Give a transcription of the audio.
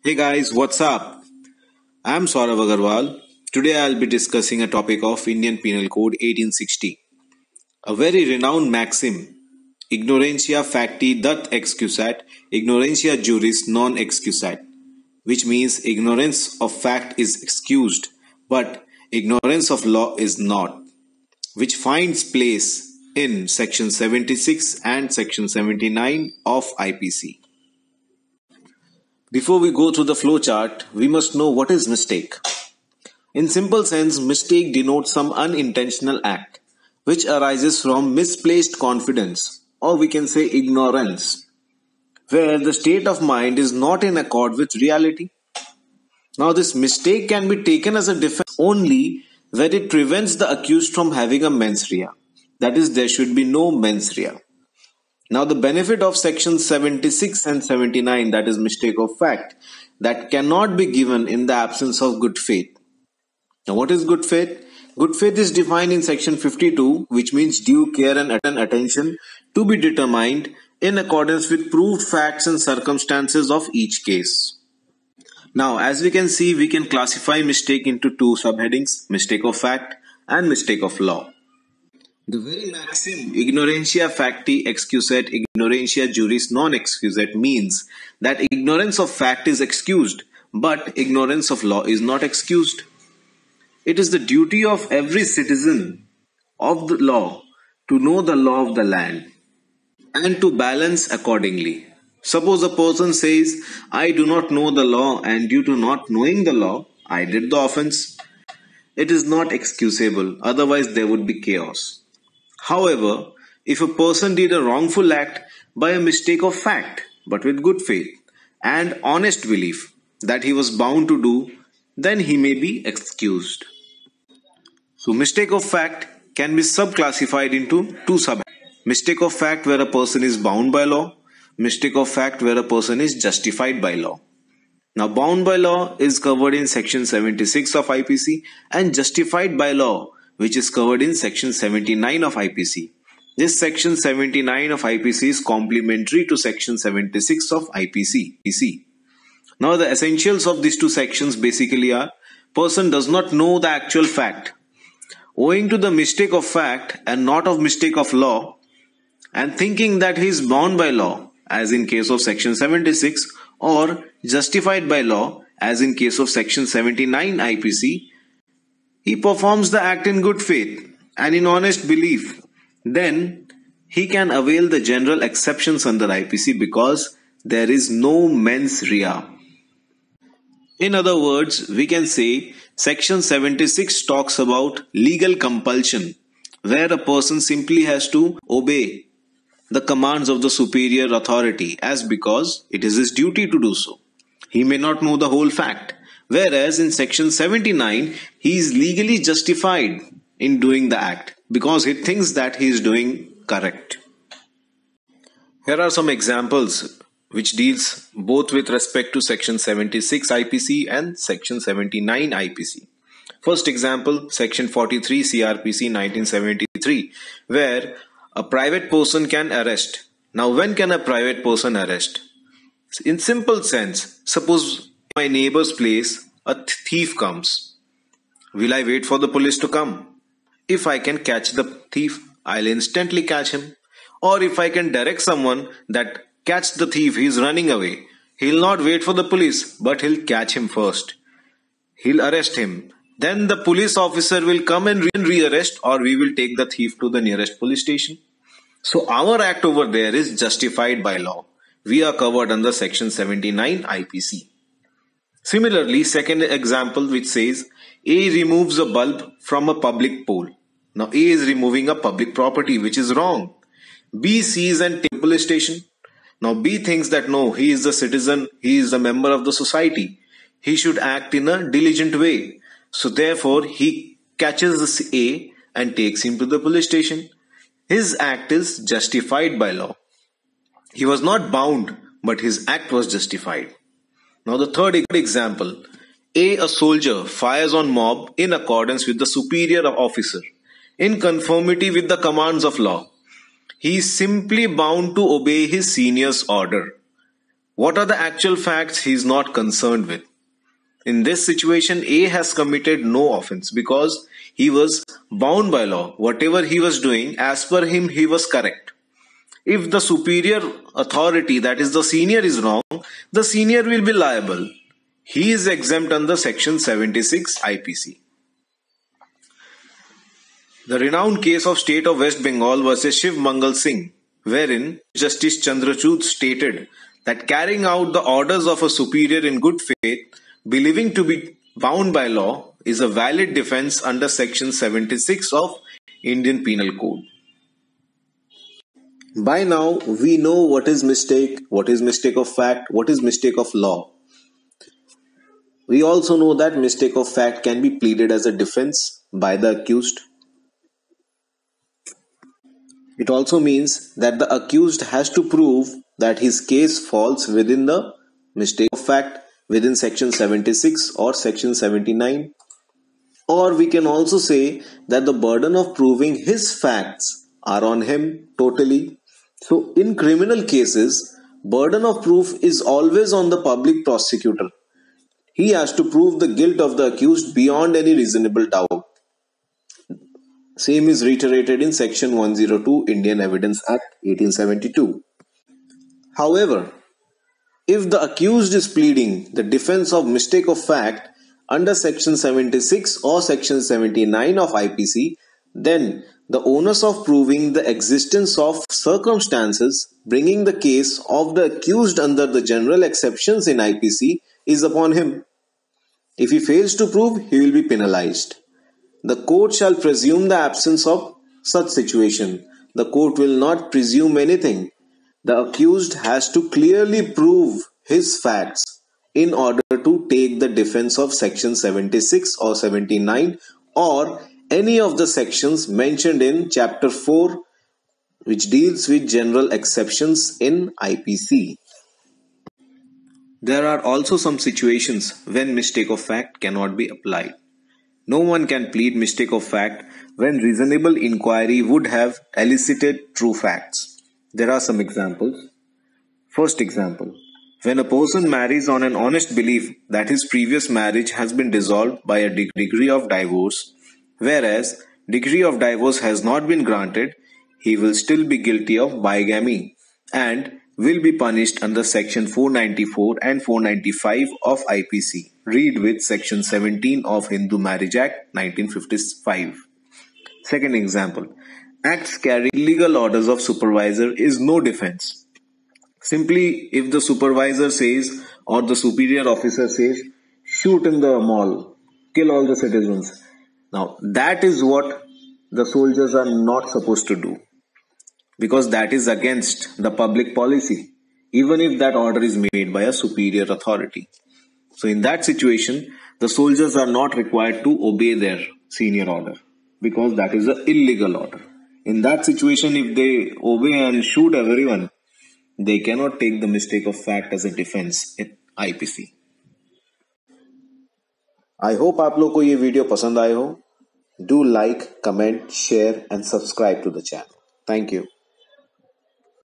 Hey guys, what's up? I'm Saurav Agarwal. Today I'll be discussing a topic of Indian Penal Code 1860, a very renowned maxim: ignorantia facti dat excusat, ignorantia juris non excusat, which means ignorance of fact is excused, but ignorance of law is not, which finds place in section 76 and section 79 of IPC. Before we go through the flowchart, we must know what is mistake. In simple sense, mistake denotes some unintentional act which arises from misplaced confidence, or we can say ignorance, where the state of mind is not in accord with reality. Now, this mistake can be taken as a defense only where it prevents the accused from having a mens rea. That is, there should be no mens rea. Now, the benefit of section 76 and 79, that is mistake of fact, that cannot be given in the absence of good faith. Now, what is good faith? Good faith is defined in section 52, which means due care and attention to be determined in accordance with proved facts and circumstances of each case. Now, as we can see, we can classify mistake into two subheadings: mistake of fact and mistake of law. The very maxim ignorantia facti excusat, ignorantia juris non excusat means that ignorance of fact is excused, but ignorance of law is not excused. It is the duty of every citizen of the law to know the law of the land and to balance accordingly. Suppose a person says, I do not know the law, and due to not knowing the law, I did the offense. It is not excusable, otherwise there would be chaos. However, if a person did a wrongful act by a mistake of fact, but with good faith and honest belief that he was bound to do, then he may be excused. So, mistake of fact can be subclassified into two subheadings: mistake of fact where a person is bound by law, mistake of fact where a person is justified by law. Now, bound by law is covered in section 76 of IPC, and justified by law, which is covered in section 79 of IPC. This section 79 of IPC is complementary to section 76 of IPC. Now, the essentials of these two sections basically are: person does not know the actual fact, owing to the mistake of fact and not of mistake of law, and thinking that he is bound by law, as in case of section 76, or justified by law, as in case of section 79 IPC, he performs the act in good faith and in honest belief, then he can avail the general exceptions under IPC because there is no mens rea. In other words, we can say section 76 talks about legal compulsion, where a person simply has to obey the commands of the superior authority as because it is his duty to do so. He may not know the whole fact. Whereas in section 79, he is legally justified in doing the act because he thinks that he is doing correct. Here are some examples which deals both with respect to section 76 IPC and section 79 IPC. First example, section 43 CRPC 1973, where a private person can arrest. Now, when can a private person arrest? In simple sense, suppose my neighbor's place, a thief comes. Will I wait for the police to come? If I can catch the thief, I'll instantly catch him. Or if I can direct someone that catch the thief, he's running away, he'll not wait for the police, but he'll catch him first. He'll arrest him. Then the police officer will come and rearrest, or we will take the thief to the nearest police station. So our act over there is justified by law. We are covered under section 79 IPC. Similarly, second example which says A removes a bulb from a public pole. Now A is removing a public property, which is wrong. B sees and takes to the police station. Now B thinks that no, he is a citizen, he is a member of the society. He should act in a diligent way. So therefore, he catches this A and takes him to the police station. His act is justified by law. He was not bound, but his act was justified. Now the third example, a soldier fires on mob in accordance with the superior officer, in conformity with the commands of law. He is simply bound to obey his senior's order. What are the actual facts he is not concerned with? In this situation, A has committed no offense because he was bound by law. Whatever he was doing, as per him, he was correct. If the superior authority, that is the senior, is wrong, the senior will be liable. He is exempt under Section 76 IPC. The renowned case of State of West Bengal versus Shiv Mangal Singh, wherein Justice Chandrachud stated that carrying out the orders of a superior in good faith, believing to be bound by law, is a valid defense under Section 76 of Indian Penal Code. By now, we know what is mistake of fact, what is mistake of law. We also know that mistake of fact can be pleaded as a defense by the accused. It also means that the accused has to prove that his case falls within the mistake of fact within Section 76 or Section 79. Or we can also say that the burden of proving his facts are on him totally. So in criminal cases, burden of proof is always on the public prosecutor. He has to prove the guilt of the accused beyond any reasonable doubt. Same is reiterated in Section 102 Indian Evidence Act 1872. However, if the accused is pleading the defense of mistake of fact under Section 76 or Section 79 of IPC, then the onus of proving the existence of circumstances bringing the case of the accused under the general exceptions in IPC is upon him. If he fails to prove, he will be penalized. The court shall presume the absence of such situation. The court will not presume anything. The accused has to clearly prove his facts in order to take the defense of Section 76 or 79 or any of the sections mentioned in Chapter 4, which deals with general exceptions in IPC. There are also some situations when mistake of fact cannot be applied. No one can plead mistake of fact when reasonable inquiry would have elicited true facts. There are some examples. First example, when a person marries on an honest belief that his previous marriage has been dissolved by a decree of divorce, whereas decree of divorce has not been granted, he will still be guilty of bigamy and will be punished under Section 494 and 495 of IPC. Read with Section 17 of Hindu Marriage Act 1955. Second example, acts carrying illegal orders of supervisor is no defense. Simply, if the supervisor says or the superior officer says, shoot in the mall, kill all the citizens. Now, that is what the soldiers are not supposed to do, because that is against the public policy, even if that order is made by a superior authority. So in that situation, the soldiers are not required to obey their senior order, because that is an illegal order. In that situation, if they obey and shoot everyone, they cannot take the mistake of fact as a defense in IPC. I hope आप लोग को ये video पसंद आए हो. Do like, comment, share and subscribe to the channel. Thank you.